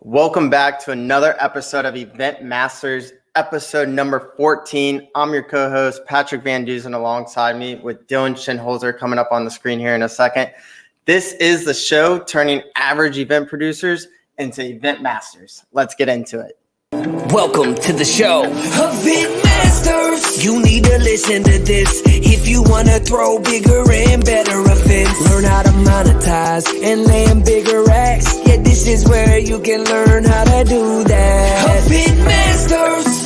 Welcome back to another episode of Event Masters, episode number 14. I'm your co-host, Patrick Van Dusen, alongside me with Dylan Schinholzer coming up on the screen here in a second. This is the show turning average event producers into event masters. Let's get into it. Welcome to the show, Event Masters. You need to listen to this if you want to throw bigger and better events. Learn how to monetize and land bigger acts. Yeah, this is where you can learn how to do that. Event Masters.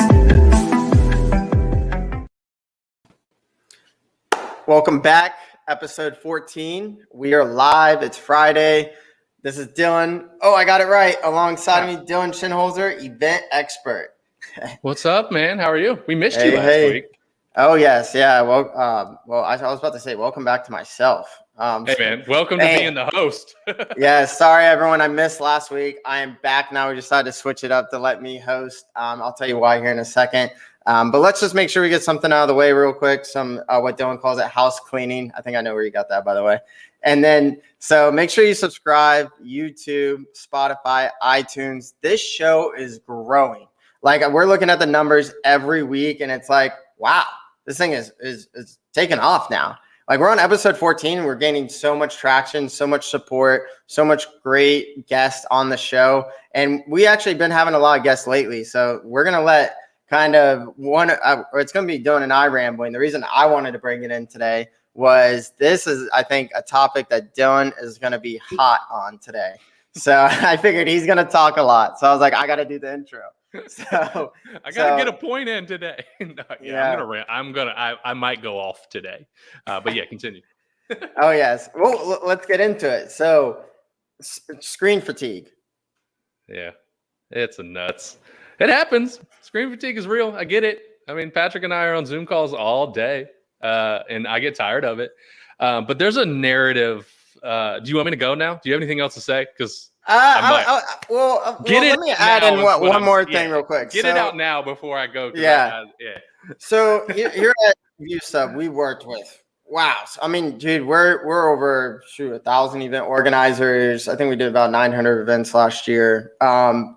Welcome back, episode 14. We are live. It's Friday. This is Dylan. Oh, I got it right. Alongside me, Dylan Schinholzer, event expert. What's up, man? How are you? We missed you last week. Oh, yes. Yeah. Well, I was about to say, welcome back to myself. Hey, man. Welcome to being the host. Yeah. Sorry, everyone. I missed last week. I am back now. We decided to switch it up to let me host. I'll tell you why here in a second. But let's just make sure we get something out of the way real quick. Some what Dylan calls it house cleaning. I think I know where you got that, by the way. And then, so make sure you subscribe, YouTube, Spotify, iTunes. This show is growing. Like, we're looking at the numbers every week, and it's like, wow, this thing is taking off now. Like, we're on episode 14. We're gaining so much traction, so much support, so much great guests on the show. And we actually been having a lot of guests lately. So we're going to let kind of it's going to be Dylan and I rambling. The reason I wanted to bring it in today was this is, I think, a topic that Dylan is going to be hot on today. So I figured he's going to talk a lot. So I was like, I got to do the intro. So I got to get a point in today. I might go off today. But yeah, continue. Oh, yes. Well, let's get into it. So screen fatigue. Yeah, it's a nuts. It happens. Screen fatigue is real. I get it. I mean, Patrick and I are on Zoom calls all day. And I get tired of it. But there's a narrative. Do you want me to go now? Do you have anything else to say? Because let me add in one more thing real quick. Get it out now before I go. Yeah. So here at ViewSub, we worked with, wow. I mean, dude, we're over 1,000 event organizers. I think we did about 900 events last year.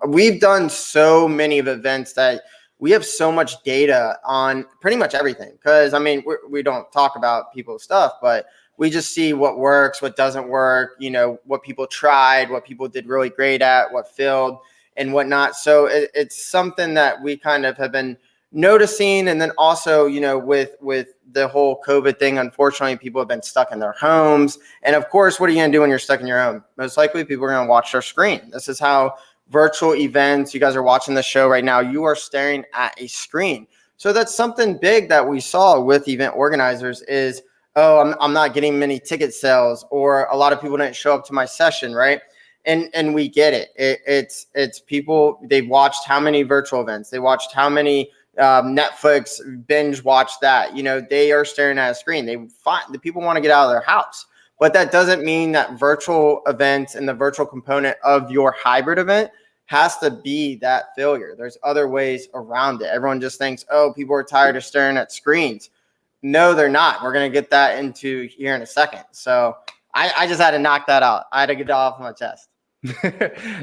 We've done so many of events that we have so much data on pretty much everything. Because, I mean, we don't talk about people's stuff, but we just see what works, what doesn't work, what people tried, what people did really great at, what failed and whatnot. So it's something that we kind of have been noticing. And then also, with the whole COVID thing, unfortunately, people have been stuck in their homes. And of course, what are you going to do when you're stuck in your home? Most likely people are going to watch their screen. This is how virtual events, you guys are watching the show right now, you are staring at a screen. So that's something big that we saw with event organizers is, I'm not getting many ticket sales, or a lot of people didn't show up to my session, right? And we get it. It's people, they've watched how many virtual events, they watched how many Netflix binge watch that, they are staring at a screen. The people want to get out of their house. But that doesn't mean that virtual events and the virtual component of your hybrid event has to be that failure. There's other ways around it. Everyone just thinks, people are tired of staring at screens. No, they're not. We're going to get that into here in a second. So I just had to knock that out. I had to get that off my chest.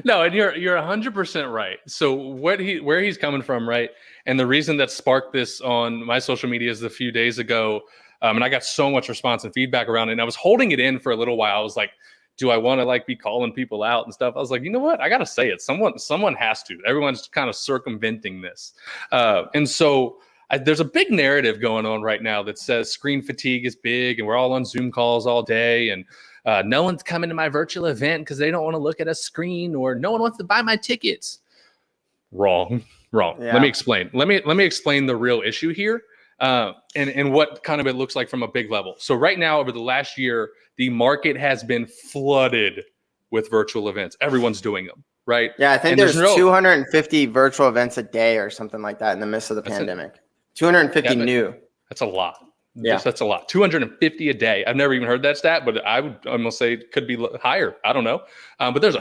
No, and you're 100% right. So where he's coming from, right? And the reason that sparked this on my social media is a few days ago. And I got so much response and feedback around it. And I was holding it in for a little while. I was like, do I want to be calling people out and stuff? I was like, you know what? I got to say it. Someone has to. Everyone's kind of circumventing this. And so there's a big narrative going on right now that says screen fatigue is big and we're all on Zoom calls all day. And no one's coming to my virtual event because they don't want to look at a screen, or no one wants to buy my tickets. Wrong. Yeah. Let me explain. Let me explain the real issue here. And what kind of it looks like from a big level. So right now, over the last year, the market has been flooded with virtual events. Everyone's doing them, right? Yeah, I think there's 250 virtual events a day or something like that in the midst of the pandemic. 250 new. That's a lot. Yeah, that's a lot. 250 a day. I've never even heard that stat, but I would almost say it could be higher. I don't know. But there's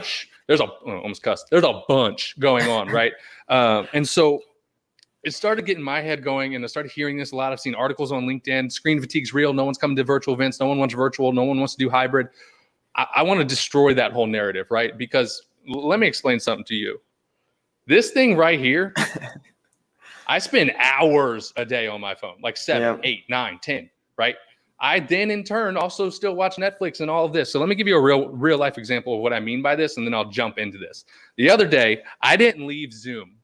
almost cussed. There's a bunch going on, right? And so it started getting my head going, and I started hearing this a lot. I've seen articles on LinkedIn. Screen fatigue's real. No one's coming to virtual events. No one wants virtual. No one wants to do hybrid. I want to destroy that whole narrative, right? Because let me explain something to you. This thing right here, I spend hours a day on my phone, like 7, 8, 9, 10, right? I then in turn also still watch Netflix and all of this. So let me give you a real life example of what I mean by this, and then I'll jump into this. The other day, I didn't leave Zoom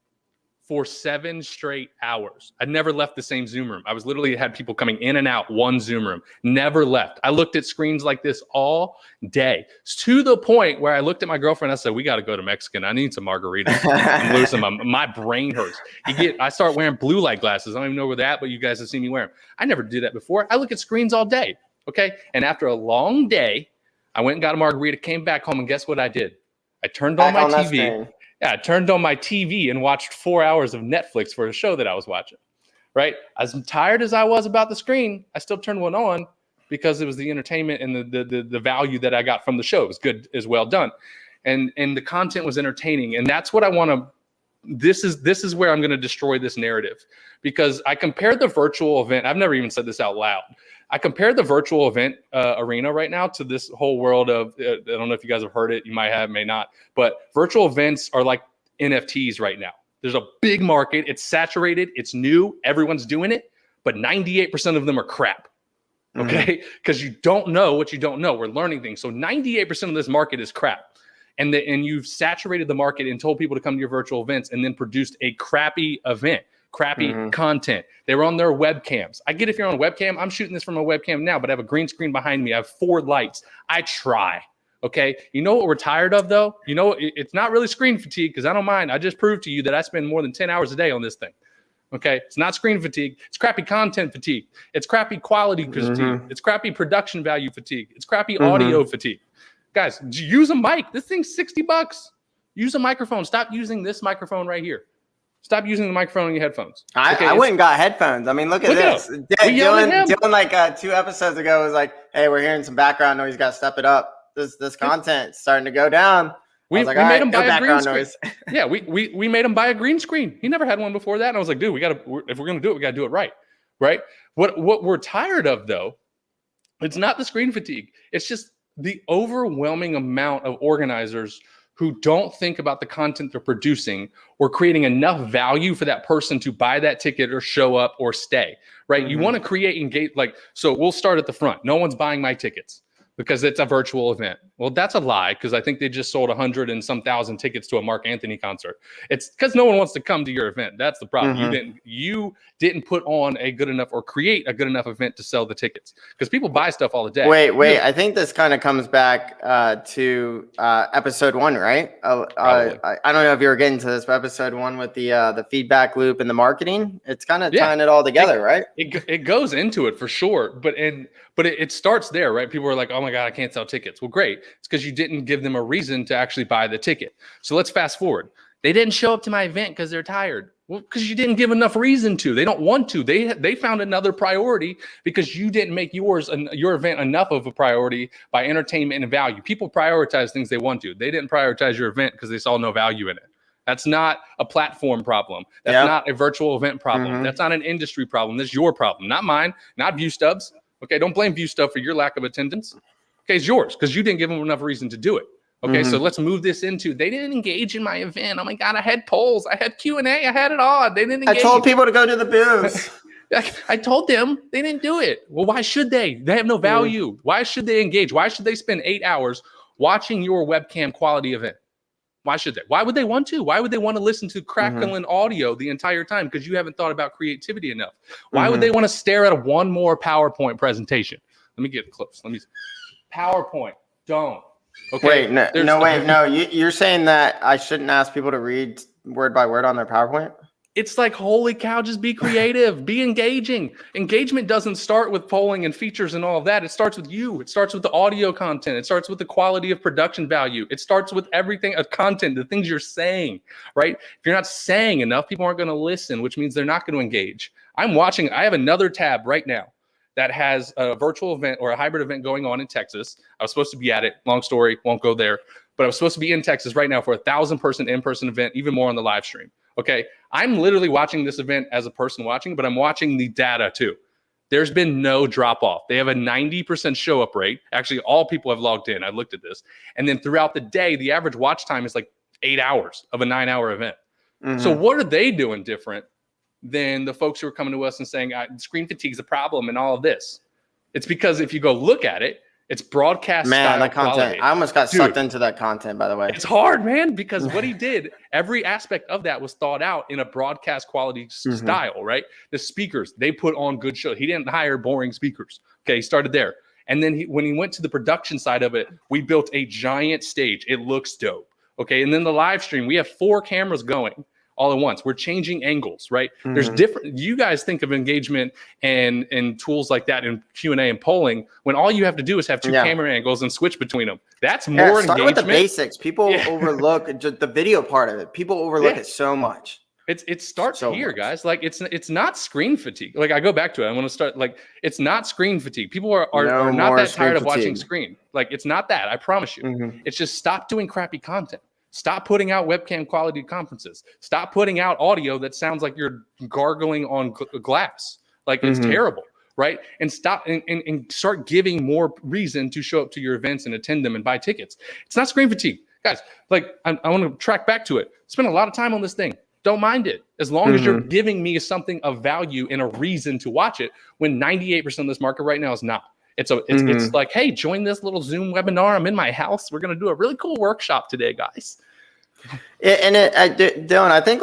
for 7 straight hours. I never left the same Zoom room. I was literally had people coming in and out one Zoom room, never left. I looked at screens like this all day. It's to the point where I looked at my girlfriend. I said, we got to go to Mexican. I need some margaritas. I'm losing my brain hurts. I start wearing blue light glasses. I don't even know where they're at, but you guys have seen me wear them. I never did that before. I look at screens all day. Okay. And after a long day, I went and got a margarita, came back home, and guess what I did? I turned on my TV. Yeah, I turned on my TV and watched 4 hours of Netflix for a show that I was watching, right? As tired as I was about the screen, I still turned one on because it was the entertainment and the value that I got from the show. It was good, as well done. And the content was entertaining. And that's what I want to, this is where I'm going to destroy this narrative, because I compared the virtual event. I've never even said this out loud. I compared the virtual event arena right now to this whole world of, I don't know if you guys have heard it, you might have, may not, but virtual events are like NFTs right now. There's a big market, it's saturated, it's new, everyone's doing it, but 98% of them are crap, okay? Because you don't know what you don't know. We're learning things. So 98% of this market is crap. And you've saturated the market and told people to come to your virtual events and then produced a crappy event. Crappy content. They were on their webcams. I get if you're on a webcam, I'm shooting this from a webcam now, but I have a green screen behind me. I have 4 lights. I try. Okay. You know what we're tired of though? You know, it's not really screen fatigue, because I don't mind. I just proved to you that I spend more than 10 hours a day on this thing. Okay. It's not screen fatigue. It's crappy content fatigue. It's crappy quality fatigue. It's crappy production value fatigue. It's crappy audio fatigue. Guys, use a mic. This thing's $60. Use a microphone. Stop using this microphone right here. Stop using the microphone on your headphones. I went and got headphones. I mean, look at this. Dylan, like 2 episodes ago, was like, "Hey, we're hearing some background noise. Got to step it up. This content's starting to go down." We made him buy a green screen. Yeah, we made him buy a green screen. He never had one before that, and I was like, "Dude, if we're gonna do it, we gotta do it right." Right? What we're tired of though, it's not the screen fatigue. It's just the overwhelming amount of organizers who don't think about the content they're producing or creating enough value for that person to buy that ticket or show up or stay, right? You want to create engage, so we'll start at the front. No one's buying my tickets because it's a virtual event. Well, that's a lie, because I think they just sold 100 and some thousand tickets to a Mark Anthony concert. It's because no one wants to come to your event. That's the problem. You didn't put on a good enough or create a good enough event to sell the tickets, because people buy stuff all the day. Wait. I think this kind of comes back to episode 1, right? I don't know if you were getting to this, but episode 1 with the feedback loop and the marketing, it's kind of tying it all together, right? It goes into it for sure, but it starts there, right? People are like, "Oh my God, I can't sell tickets." Well, great. It's because you didn't give them a reason to actually buy the ticket. So let's fast forward. They didn't show up to my event because they're tired. Well, because you didn't give enough reason to. They don't want to. They found another priority because you didn't make your event enough of a priority by entertainment and value. People prioritize things they want to. They didn't prioritize your event because they saw no value in it. That's not a platform problem. That's not a virtual event problem. That's not an industry problem. That's your problem, not mine, not ViewStubs. Okay, don't blame ViewStub for your lack of attendance. Okay, it's yours because you didn't give them enough reason to do it. Okay, so let's move this into, they didn't engage in my event. Oh my God, I had polls, I had Q&A, I had it all. They didn't engage. I told people to go to the booth. I told them, they didn't do it. Well, why should they? They have no value. Why should they engage? Why should they spend 8 hours watching your webcam quality event? Why should they? Why would they want to? Why would they want to listen to crackling audio the entire time? Because you haven't thought about creativity enough. Why would they want to stare at one more PowerPoint presentation? Let me get close. PowerPoint. Don't. Okay. Wait, no. You're saying that I shouldn't ask people to read word by word on their PowerPoint? It's like, holy cow, just be creative, be engaging. Engagement doesn't start with polling and features and all of that. It starts with you. It starts with the audio content. It starts with the quality of production value. It starts with everything of content, the things you're saying, right? If you're not saying enough, people aren't going to listen, which means they're not going to engage. I have another tab right now that has a virtual event or a hybrid event going on in Texas. I was supposed to be at it. Long story, won't go there. But I was supposed to be in Texas right now for a 1,000-person in-person event, even more on the live stream. Okay, I'm literally watching this event as a person watching, but I'm watching the data too. There's been no drop off. They have a 90% show up rate. Actually, all people have logged in. I looked at this. And then throughout the day, the average watch time is like 8 hours of a 9-hour event. So what are they doing different than the folks who are coming to us and saying screen fatigue is a problem and all of this? It's because if you go look at it, it's broadcast style that content. quality. I almost got sucked into that content, by the way. It's hard, man, because what he did, every aspect of that was thought out in a broadcast quality style, right? The speakers, they put on good shows. He didn't hire boring speakers. Okay, he started there. And then when he went to the production side of it, we built a giant stage. It looks dope. Okay, and then the live stream, we have 4 cameras going all at once. We're changing angles, right? There's different, you guys think of engagement and tools like that in Q&A and polling when all you have to do is have 2 camera angles and switch between them. That's more start engagement. with the basics. People overlook just the video part of it. People overlook it so much. It starts here, guys. Like it's not screen fatigue. Like I go back to it. I want to start like it's not screen fatigue. People are not that tired of watching screen. Like it's not that. I promise you. It's just stop doing crappy content. Stop putting out webcam quality conferences. Stop putting out audio that sounds like you're gargling on glass. Like it's terrible, right? And stop and start giving more reason to show up to your events and attend them and buy tickets. It's not screen fatigue, guys. Like I want to track back to it. Spend a lot of time on this thing. Don't mind it as long as you're giving me something of value and a reason to watch it. When 98% of this market right now is not. It's like, hey, join this little Zoom webinar. I'm in my house. We're going to do a really cool workshop today, guys. Dylan, I think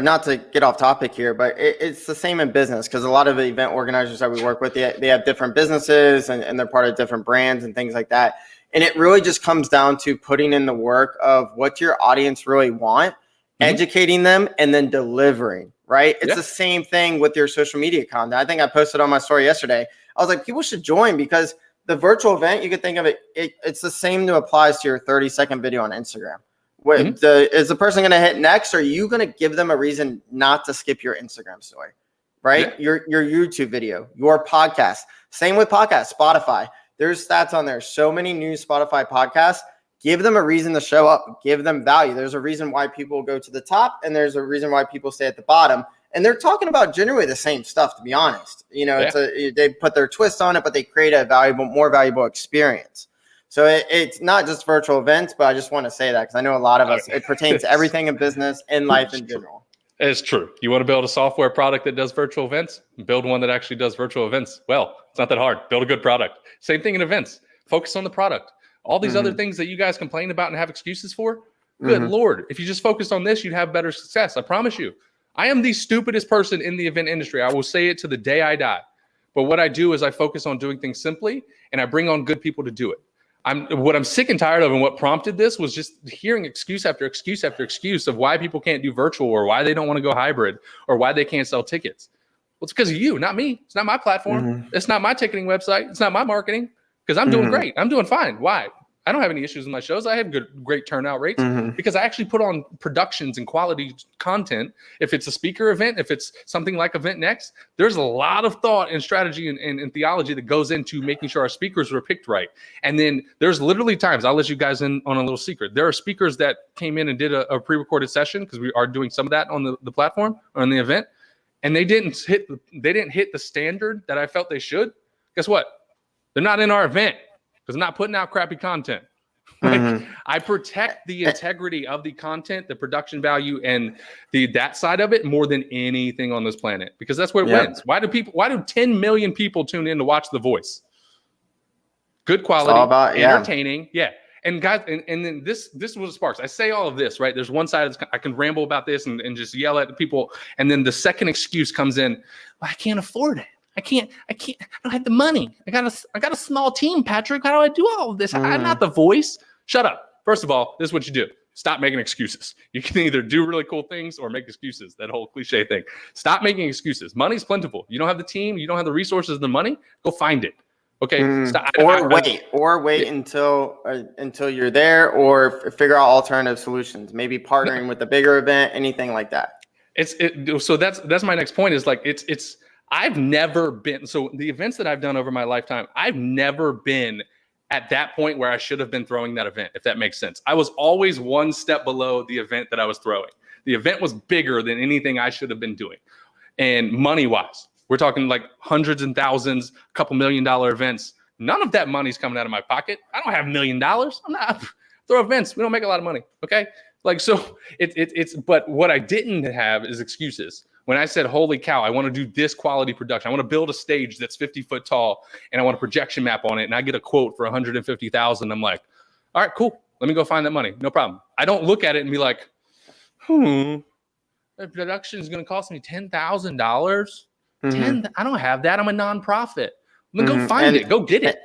not to get off topic here, but it's the same in business because a lot of the event organizers that we work with, they have different businesses and they're part of different brands and things like that. And it really just comes down to putting in the work of what your audience really want, educating them, and then delivering, right? It's the same thing with your social media content. I think I posted on my story yesterday. I was like, people should join because the virtual event, you could think of it's the same that applies to your 30-second video on Instagram. Is the person going to hit next? Or are you going to give them a reason not to skip your Instagram story, right? Your YouTube video, your podcast. Same with podcasts, Spotify. There's stats on there. So many new Spotify podcasts. Give them a reason to show up. Give them value. There's a reason why people go to the top, and there's a reason why people stay at the bottom. And they're talking about generally the same stuff, to be honest. They put their twist on it, but they create a more valuable experience. So it's not just virtual events, but I just want to say that because I know a lot of us, it pertains to everything in business and life in general. It's true. You want to build a software product that does virtual events? Build one that actually does virtual events. Well, it's not that hard. Build a good product. Same thing in events. Focus on the product. All these other things that you guys complain about and have excuses for, good Lord. If you just focused on this, you'd have better success. I promise you. I am the stupidest person in the event industry. I will say it to the day I die. But what I do is I focus on doing things simply, and I bring on good people to do it. What I'm sick and tired of, and what prompted this was just hearing excuse after excuse after excuse of why people can't do virtual or why they don't want to go hybrid or why they can't sell tickets. Well, it's because of you, not me. It's not my platform. It's not my ticketing website. It's not my marketing because I'm doing great. I'm doing fine. Why? I don't have any issues with my shows. I have great turnout rates because I actually put on productions and quality content. If it's a speaker event, if it's something like EventNext, there's a lot of thought and strategy and theology that goes into making sure our speakers were picked right. And then there's literally times, I'll let you guys in on a little secret. There are speakers that came in and did a pre-recorded session because we are doing some of that on the platform or on the event. And they didn't hit the standard that I felt they should. Guess what? They're not in our event. Because I'm not putting out crappy content. I protect the integrity of the content, the production value, and that side of it more than anything on this planet. Because that's where it wins. Why do 10 million people tune in to watch The Voice? Good quality, entertaining. Yeah. And guys, and then this is what sparks. I say all of this, right? There's one side I can ramble about this and just yell at the people. And then the second excuse comes in, well, I can't afford it. I don't have the money. I got a small team, Patrick. How do I do all of this? I'm not The Voice. Shut up. First of all, this is what you do. Stop making excuses. You can either do really cool things or make excuses. That whole cliche thing. Stop making excuses. Money's plentiful. You don't have the team. You don't have the resources, the money. Go find it. Okay. Stop. Wait until you're there, or figure out alternative solutions. Maybe partnering with a bigger event, anything like that. So that's my next point. Is like it's. I've never been, so the events that I've done over my lifetime, I've never been at that point where I should have been throwing that event, if that makes sense. I was always one step below the event that I was throwing. The event was bigger than anything I should have been doing. And money-wise, we're talking like hundreds and thousands, a couple $1 million events. None of that money's coming out of my pocket. I don't have $1 million. I'm not throw events. We don't make a lot of money, okay? Like, so it's, but what I didn't have is excuses. When I said, holy cow, I want to do this quality production. I want to build a stage that's 50 foot tall and I want a projection map on it. And I get a quote for 150,000. I'm like, all right, cool. Let me go find that money. No problem. I don't look at it and be like, the production is going to cost me $10,000. I don't have that. I'm a nonprofit. Then go find it. Go get it.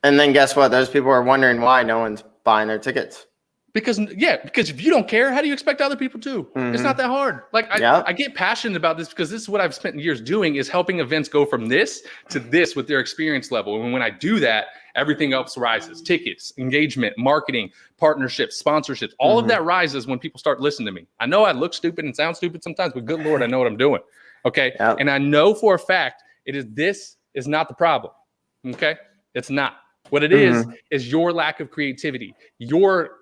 And then guess what? Those people are wondering why no one's buying their tickets. Because if you don't care, how do you expect other people to? It's not that hard. Like I get passionate about this because this is what I've spent years doing, is helping events go from this to this with their experience level. And when I do that, everything else rises. Tickets, engagement, marketing, partnerships, sponsorships, all of that rises when people start listening to me. I know I look stupid and sound stupid sometimes, but good Lord, I know what I'm doing. Okay. Yep. And I know for a fact this is not the problem. Okay. It's not. What it is your lack of creativity, your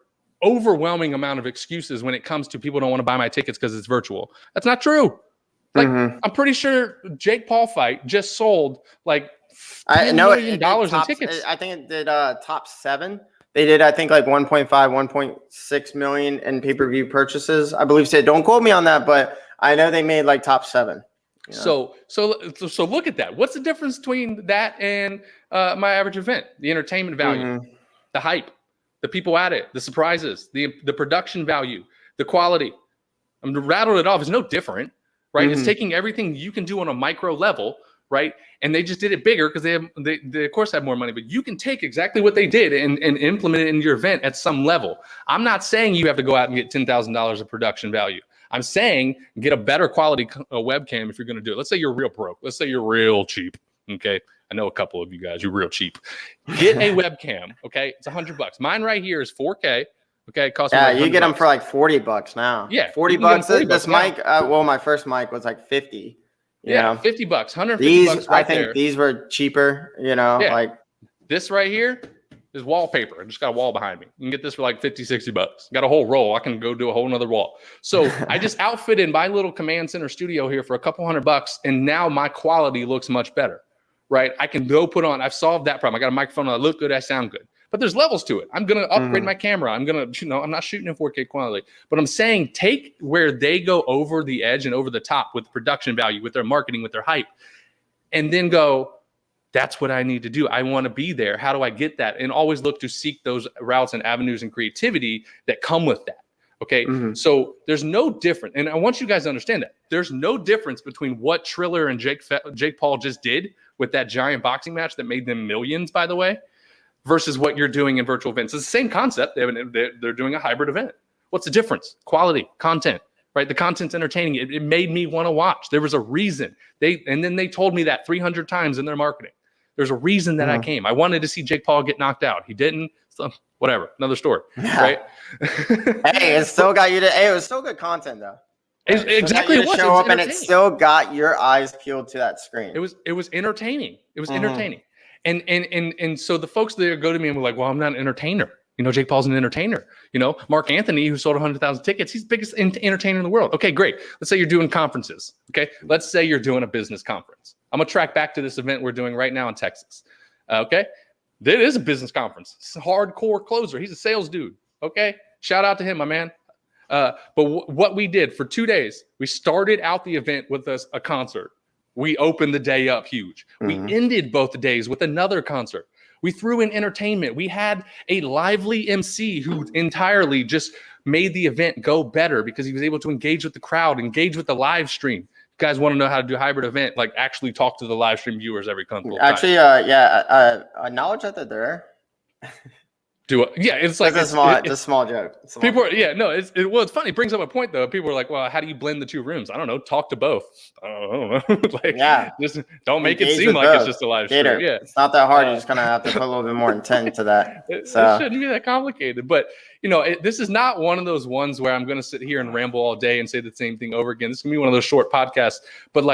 overwhelming amount of excuses when it comes to people don't want to buy my tickets because it's virtual. That's not true. Like I'm pretty sure Jake Paul fight just sold like $10 million in tickets. I think it did top 7. They did, I think, like 1.5, 1.6 million in pay-per-view purchases. I believe. So don't quote me on that, but I know they made like top 7. You know? So look at that. What's the difference between that and my average event? The entertainment value, the hype, the people at it, the surprises, the production value, the quality. I'm rattled it off. It's no different, right? It's taking everything you can do on a micro level, right? And they just did it bigger because they of course have more money, but you can take exactly what they did and implement it in your event at some level. I'm not saying you have to go out and get $10,000 of production value. I'm saying get a better quality webcam if you're going to do it. Let's say you're real broke. Let's say you're real cheap. Okay. I know a couple of you guys, you're real cheap. Get a webcam. Okay. It's $100. Mine right here is 4K. Okay. It costs me like you get them for like $40 now. Yeah. $40. This mic, my first mic was like 50. You know? $50, $150. These, I think these were cheaper, like this right here is wallpaper. I just got a wall behind me. You can get this for like $50, $60. Got a whole roll. I can go do a whole nother wall. So I just outfitted my little command center studio here for a couple $100, and now my quality looks much better, right? I can go put on, I've solved that problem. I got a microphone, I look good, I sound good. But there's levels to it. I'm going to upgrade my camera. I'm going to, I'm not shooting in 4K quality, but I'm saying take where they go over the edge and over the top with production value, with their marketing, with their hype, and then go, that's what I need to do. I want to be there. How do I get that? And always look to seek those routes and avenues and creativity that come with that. Okay. So there's no difference. And I want you guys to understand that there's no difference between what Triller and Jake Paul just did with that giant boxing match that made them millions, by the way, versus what you're doing in virtual events. It's the same concept. They're doing a hybrid event. What's the difference? Quality, content, right? The content's entertaining. It made me want to watch. There was a reason. And then they told me that 300 times in their marketing. There's a reason that I came. I wanted to see Jake Paul get knocked out. He didn't. So whatever. Another story. Right? Hey, it still got you to. Hey, it was still good content though. Exactly. It was. Show up and it still got your eyes peeled to that screen. It was entertaining. It was entertaining. And so the folks there go to me and were like, well, I'm not an entertainer. Jake Paul's an entertainer. Mark Anthony, who sold 100,000 tickets, he's the biggest entertainer in the world. Okay, great. Let's say you're doing conferences. Okay, let's say you're doing a business conference. I'm going to track back to this event we're doing right now in Texas. Okay, it is a business conference. It's a hardcore closer. He's a sales dude. Okay, shout out to him, my man. But what we did for 2 days, we started out the event with a concert. We opened the day up huge. We ended both the days with another concert. We threw in entertainment. We had a lively MC who entirely just made the event go better because he was able to engage with the crowd, engage with the live stream. You guys want to know how to do a hybrid event, like actually talk to the live stream viewers every couple of times. Actually, acknowledge that they're there. It's like it's a small joke. People are, it's funny. It brings up a point though. People are like, well, how do you blend the two rooms? I don't know. Talk to both. I don't know. Just don't make it seem like both. It's just a live stream. Yeah, it's not that hard. You're just gonna have to put a little bit more intent to that. It shouldn't be that complicated. But this is not one of those ones where I'm gonna sit here and ramble all day and say the same thing over again. This is gonna be one of those short podcasts. But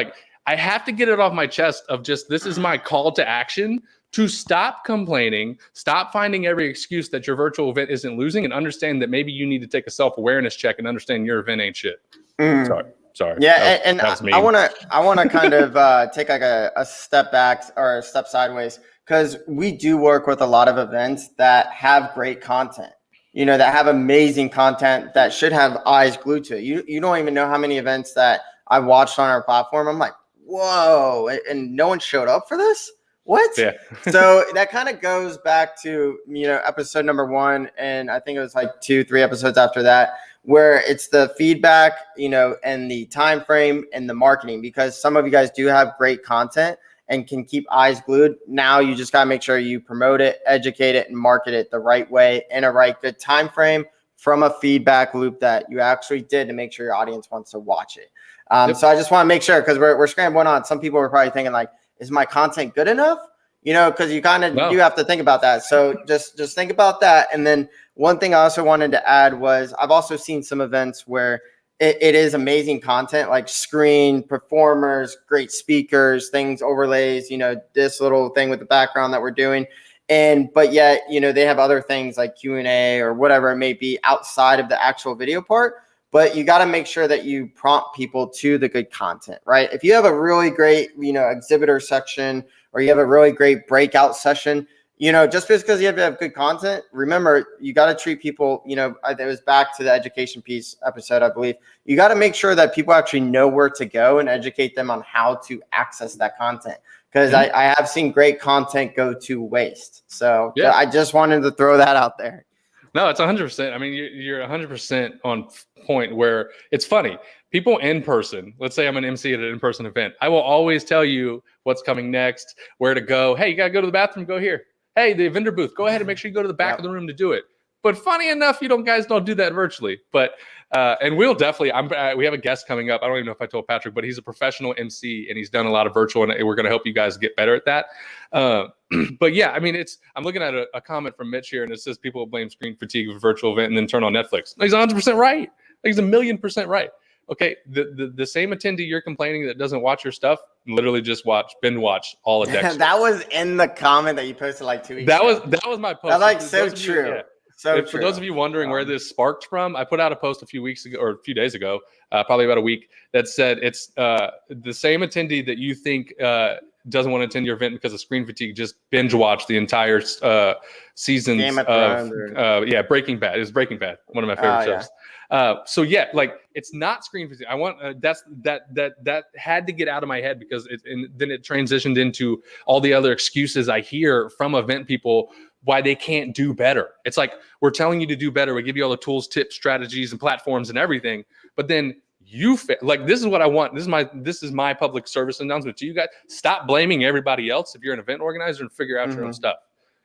I have to get it off my chest of just this is my call to action. To stop complaining, stop finding every excuse that your virtual event isn't losing, and understand that maybe you need to take a self-awareness check and understand your event ain't shit. Sorry. Yeah, I want to kind of take like a step back or a step sideways, because we do work with a lot of events that have great content. that have amazing content that should have eyes glued to it. You don't even know how many events that I watched on our platform. I'm like, whoa, and no one showed up for this? What? Yeah. So that kind of goes back to, episode number 1. And I think it was like 2-3 episodes after that, where it's the feedback, and the time frame and the marketing, because some of you guys do have great content and can keep eyes glued. Now you just got to make sure you promote it, educate it, and market it the right way in a right good time frame from a feedback loop that you actually did to make sure your audience wants to watch it. So I just want to make sure, because we're scrambling on. Some people are probably thinking like, is my content good enough? Because you kind of do have to think about that. So just think about that. And then one thing I also wanted to add was I've also seen some events where it is amazing content, like screen, performers, great speakers, things, overlays, this little thing with the background that we're doing. But yet, they have other things like Q&A or whatever it may be outside of the actual video part. But you got to make sure that you prompt people to the good content, right? If you have a really great, exhibitor section, or you have a really great breakout session, just because you have to have good content, remember, you got to treat people, it was back to the education piece episode, I believe. You got to make sure that people actually know where to go and educate them on how to access that content. Because I have seen great content go to waste. So I just wanted to throw that out there. No, it's 100%. I mean, you're 100% on point, where it's funny. People in person, let's say I'm an MC at an in-person event, I will always tell you what's coming next, where to go. Hey, you got to go to the bathroom, go here. Hey, the vendor booth, go ahead and make sure you go to the back of the room to do it. But funny enough, guys don't do that virtually. But and we'll definitely, we have a guest coming up. I don't even know if I told Patrick, but he's a professional MC and he's done a lot of virtual, and we're going to help you guys get better at that. But yeah, I mean, I'm looking at a comment from Mitch here, and it says people blame screen fatigue of a virtual event and then turn on Netflix. No, he's 100% right. He's 1,000,000% right. Okay, the same attendee you're complaining that doesn't watch your stuff, literally just binge watch all of Dexter. That was in the comment that you posted like 2 weeks ago. That was my post. That's like so true. Yeah. So for those of you wondering where this sparked from, I put out a post a few weeks ago, or a few days ago, probably about a week, that said it's the same attendee that you think doesn't want to attend your event because of screen fatigue just binge watch the entire seasons of Breaking Bad. It was Breaking Bad, one of my favorite shows. So yeah, like it's not screen fatigue. I want that had to get out of my head, because then it transitioned into all the other excuses I hear from event people why they can't do better. It's like, we're telling you to do better. We give you all the tools, tips, strategies, and platforms and everything. But then this is what I want. This is my public service announcement to you guys. Stop blaming everybody else if you're an event organizer, and figure out your own stuff.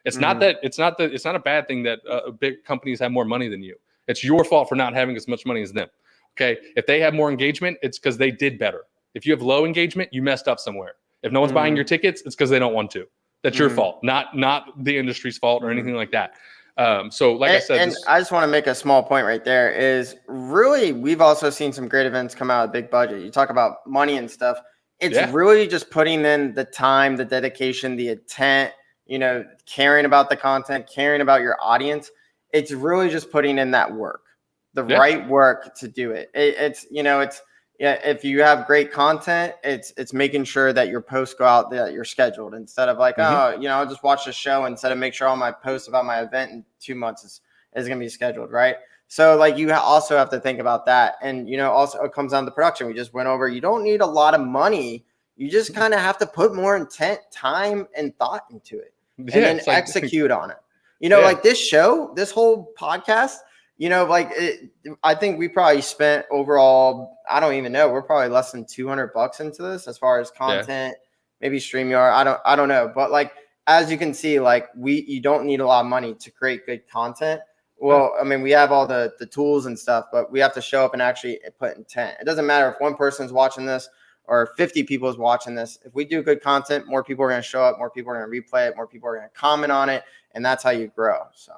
It's not a bad thing that big companies have more money than you. It's your fault for not having as much money as them. Okay. If they have more engagement, it's because they did better. If you have low engagement, you messed up somewhere. If no one's buying your tickets, it's because they don't want to. That's your fault, not the industry's fault or anything like that. So like I said, I just want to make a small point right there is really, we've also seen some great events come out of big budget. You talk about money and stuff. It's really just putting in the time, the dedication, the intent, caring about the content, caring about your audience. It's really just putting in that work, the right work to do it. If you have great content, it's making sure that your posts go out, that you're scheduled, instead of like, I'll just watch the show instead of make sure all my posts about my event in 2 months is going to be scheduled, right? So like you also have to think about that. And, also it comes down to production. We just went over, you don't need a lot of money. You just kind of have to put more intent, time, and thought into it, and then execute on it. Like this show, this whole podcast, I think we probably spent overall, I don't even know, we're probably less than $200 into this as far as content, maybe StreamYard. I don't know. But like, as you can see, like you don't need a lot of money to create good content. Well, I mean, we have all the tools and stuff, but we have to show up and actually put intent. It doesn't matter if one person's watching this or 50 people is watching this. If we do good content, more people are going to show up, more people are going to replay it, more people are going to comment on it. And that's how you grow. So.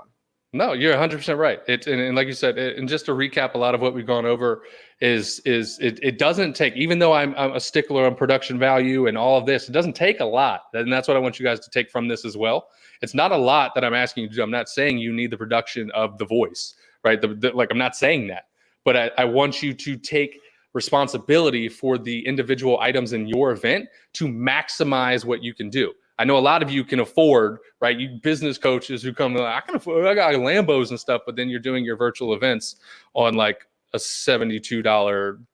No, you're 100% right. And like you said, and just to recap, a lot of what we've gone over is it doesn't take, even though I'm a stickler on production value and all of this, it doesn't take a lot. And that's what I want you guys to take from this as well. It's not a lot that I'm asking you to do. I'm not saying you need the production of the voice, right? Like, I'm not saying that, but I want you to take responsibility for the individual items in your event to maximize what you can do. I know a lot of you can afford, right? You business coaches who come like, I can afford, I got Lambos and stuff, but then you're doing your virtual events on like a $72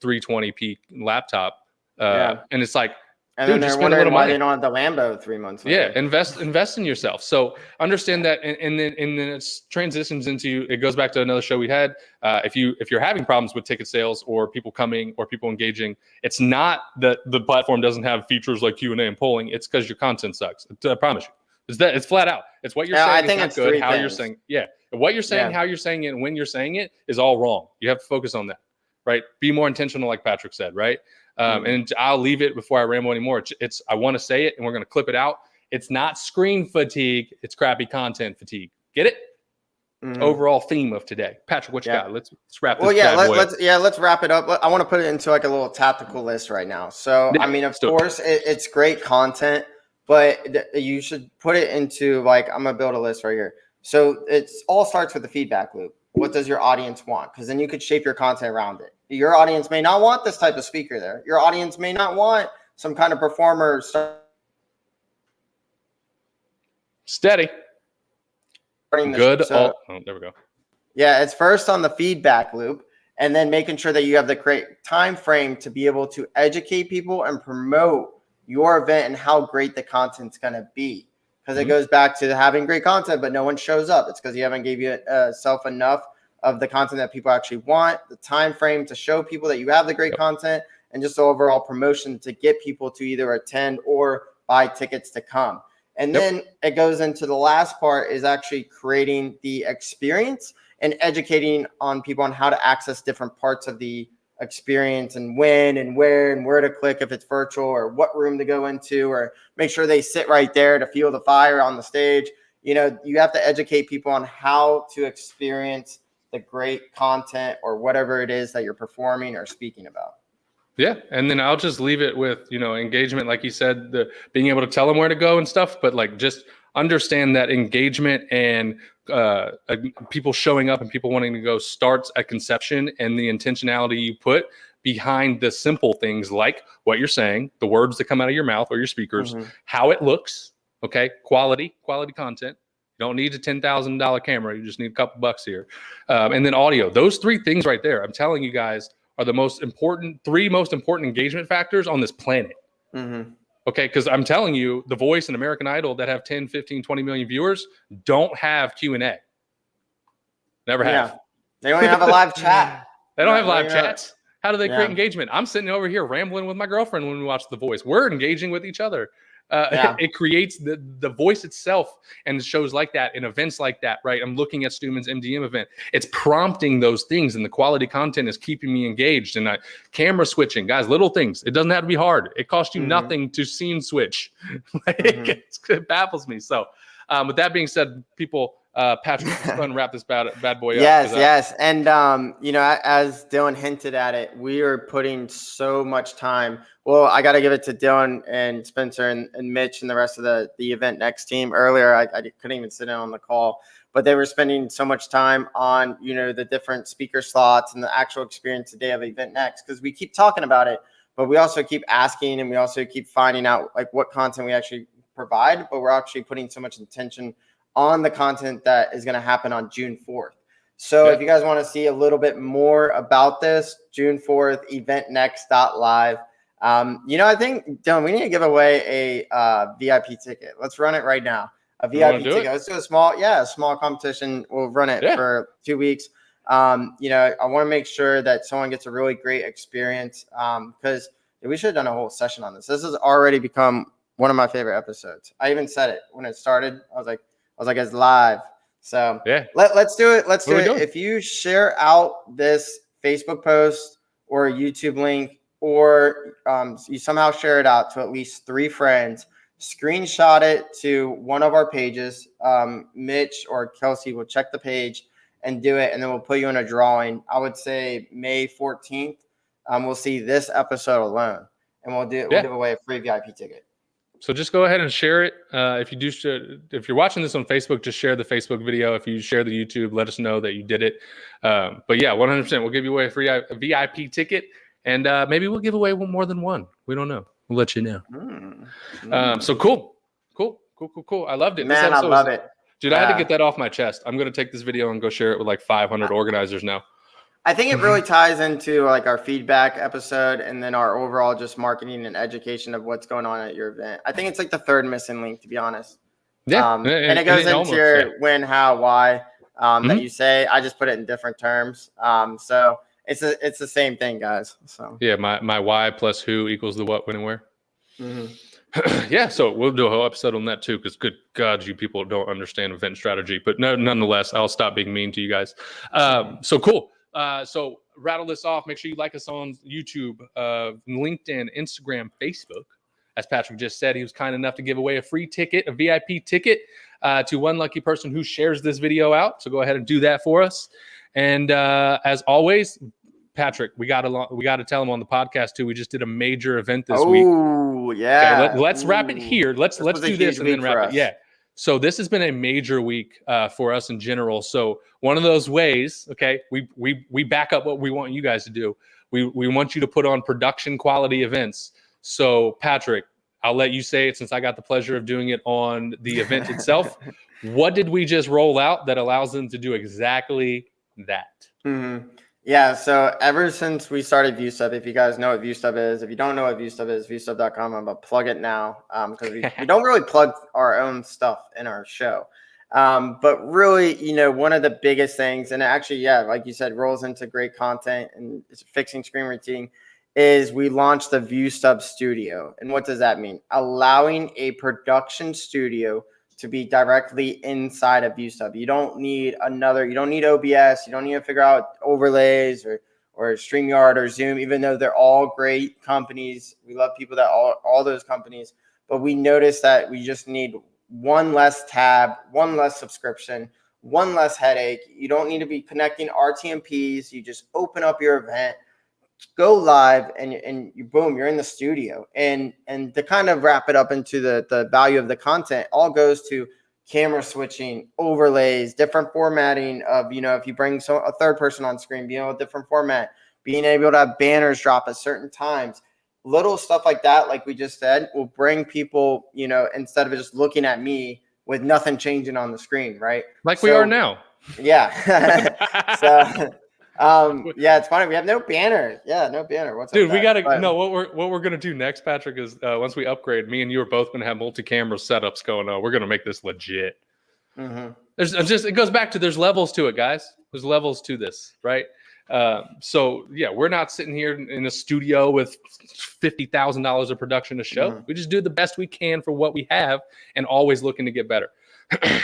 320p laptop. And it's like, And dude, then just they're spend a little wondering why money. they don't have the Lambo 3 months later. Yeah, invest in yourself. So understand that, and then it transitions into, it goes back to another show we had. If you're having problems with ticket sales or people coming or people engaging, it's not that the platform doesn't have features like Q&A and polling. It's because your content sucks. I promise you. It's flat out. It's what you're saying. I think is it's not good. three How things. you're saying, yeah, what you're saying, how you're saying it, and when you're saying it is all wrong. You have to focus on that, right? Be more intentional, like Patrick said, right? And I'll leave it before I ramble anymore. It's I want to say it, and we're going to clip it out. It's not screen fatigue. It's crappy content fatigue. Get it? Overall theme of today. Patrick, what you got? Let's wrap this. Well, yeah, bad boy up. let's wrap it up. I want to put it into like a little tactical list right now. So, Yeah, I mean, of course, it's great content, but you should put it into like, I'm going to build a list right here. So it all starts with the feedback loop. What does your audience want? Because then you could shape your content around it. Your audience may not want this type of speaker there. Your audience may not want some kind of performer. Steady. Good. There we go. Yeah, it's first on the feedback loop, and then making sure that you have the correct time frame to be able to educate people and promote your event and how great the content's going to be. Because it goes back to having great content, but no one shows up. It's because you haven't gave yourself enough of the content that people actually want, the time frame to show people that you have the great content, and just the overall promotion to get people to either attend or buy tickets to come. And then it goes into the last part is actually creating the experience and educating on people on how to access different parts of the experience and when and where to click if it's virtual, or what room to go into, or make sure they sit right there to feel the fire on the stage. You know, you have to educate people on how to experience the great content or whatever it is that you're performing or speaking about. Yeah, and then I'll just leave it with, engagement, like you said, the being able to tell them where to go and stuff, but like just understand that engagement and people showing up and people wanting to go starts at conception, and the intentionality you put behind the simple things like what you're saying, the words that come out of your mouth or your speakers, how it looks, okay, quality content. You don't need a $10,000 camera. You just need a couple bucks here. And then audio. Those three things right there, I'm telling you guys, are the three most important engagement factors on this planet. Okay, because I'm telling you, The Voice and American Idol that have 10, 15, 20 million viewers don't have Q&A. Never have. Yeah. They don't have a live chat. They don't have live chats. How do they create engagement? I'm sitting over here rambling with my girlfriend when we watch The Voice. We're engaging with each other. It creates the voice itself, and shows like that and events like that, right? I'm looking at Stuman's MDM event. It's prompting those things, and the quality content is keeping me engaged. And camera switching, guys, little things. It doesn't have to be hard. It costs you nothing to scene switch. It baffles me. So with that being said, people, Patrick, let's go ahead and wrap this bad boy up. Yes. And, as Dylan hinted at it, we are putting so much time. Well, I got to give it to Dylan and Spencer and Mitch and the rest of the Event Next team. Earlier, I couldn't even sit in on the call, but they were spending so much time on, the different speaker slots and the actual experience today of Event Next, because we keep talking about it, but we also keep asking, and we also keep finding out like what content we actually provide, but we're actually putting so much intention on the content that is going to happen on June 4th. So if you guys want to see a little bit more about this, June 4th, eventnext.live. I think, Dylan, we need to give away a VIP ticket. Let's run it right now. A VIP ticket. Let's do a small competition. We'll run it for 2 weeks. I want to make sure that someone gets a really great experience, because we should have done a whole session on this. This has already become one of my favorite episodes. I even said it when it started. I was like, it's live. So let's do it. Let's do it. If you share out this Facebook post or a YouTube link, or you somehow share it out to at least 3 friends, screenshot it to one of our pages. Mitch or Kelsey will check the page and do it, and then we'll put you in a drawing. I would say May 14th. We'll see this episode alone, and we'll give away a free VIP ticket. So just go ahead and share it. If you're watching this on Facebook, just share the Facebook video. If you share the YouTube, let us know that you did it. But yeah, 100%. We'll give you away a VIP ticket, and maybe we'll give away more than one. We don't know. We'll let you know. So cool. Cool. I loved it. This Man, I episode love it. Dude, I had to get that off my chest. I'm going to take this video and go share it with like 500 organizers now. I think it really ties into like our feedback episode and then our overall just marketing and education of what's going on at your event. I think it's like the third missing link, to be honest. Yeah. And it goes into your when, how, why that you say. I just put it in different terms. So it's the same thing, guys. So yeah, my why plus who equals the what, when, and where. Yeah, so we'll do a whole episode on that too, because good God, you people don't understand event strategy. But nonetheless, I'll stop being mean to you guys. So cool. So rattle this off. Make sure you like us on YouTube, LinkedIn, Instagram, Facebook. As Patrick just said, he was kind enough to give away a free ticket, a VIP ticket, to one lucky person who shares this video out. So go ahead and do that for us. And as always, Patrick, we got to tell him on the podcast too. We just did a major event this week. Oh yeah. Okay, let's wrap it here. Let's do this and then wrap it. Yeah. So this has been a major week for us in general. So one of those ways, okay, we back up what we want you guys to do. We want you to put on production quality events. So Patrick, I'll let you say it since I got the pleasure of doing it on the event itself. What did we just roll out that allows them to do exactly that? Yeah, so ever since we started ViewStub, if you guys know what ViewStub is, if you don't know what ViewStub is, viewstub.com, I'm going to plug it now because we don't really plug our own stuff in our show. But really, you know, one of the biggest things, and actually, yeah, like you said, rolls into great content and fixing screen routine, is we launched the ViewStub Studio. And what does that mean? Allowing a production studio to be directly inside of ViewStub. You don't need OBS. You don't need to figure out overlays or StreamYard or Zoom, even though they're all great companies. We love people that all those companies, but we noticed that we just need one less tab, one less subscription, one less headache. You don't need to be connecting RTMPs. You just open up your event, go live, and you boom, you're in the studio. And to kind of wrap it up into the value of the content, all goes to camera switching, overlays, different formatting of, you know, if you bring a third person on screen, being able to different format, being able to have banners drop at certain times, little stuff like that, like we just said, will bring people, you know, instead of just looking at me with nothing changing on the screen, right? Like we are now. Yeah. So yeah, it's funny. We have no banner. Yeah, no banner. What's Dude, up we gotta but, no. What we're gonna do next, Patrick, is once we upgrade, me and you are both gonna have multi-camera setups going on. We're gonna make this legit. It goes back to there's levels to it, guys. There's levels to this, right? So yeah, we're not sitting here in a studio with $50,000 of production to show. We just do the best we can for what we have, and always looking to get better.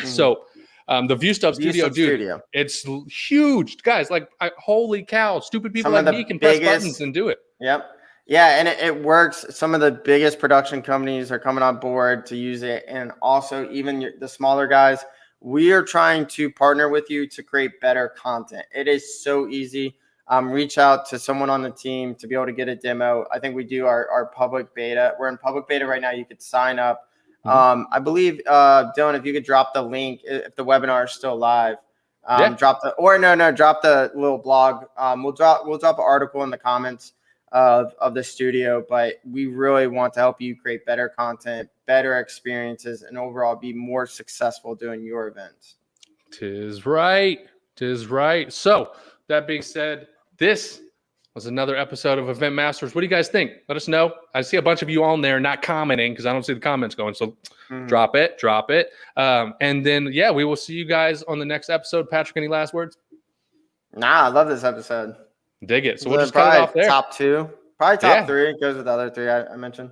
So. The ViewStub Studio, dude, it's huge, guys. Like, holy cow, stupid people like me can press buttons and do it. Yep. Yeah, and it works. Some of the biggest production companies are coming on board to use it, and also even the smaller guys. We are trying to partner with you to create better content. It is so easy. Reach out to someone on the team to be able to get a demo. I think we do our public beta. We're in public beta right now. You could sign up. I believe, Dylan, if you could drop the link, if the webinar is still live, drop the little blog. We'll drop an article in the comments of the studio, but we really want to help you create better content, better experiences, and overall be more successful doing your events. Tis right. So that being said, this was another episode of Event Masters. What do you guys think? Let us know. I see a bunch of you on there not commenting because I don't see the comments going. So drop it. And then, yeah, we will see you guys on the next episode. Patrick, any last words? Nah, I love this episode. Dig it. So we'll just cut it off there. Top two. Probably top three. It goes with the other three I mentioned.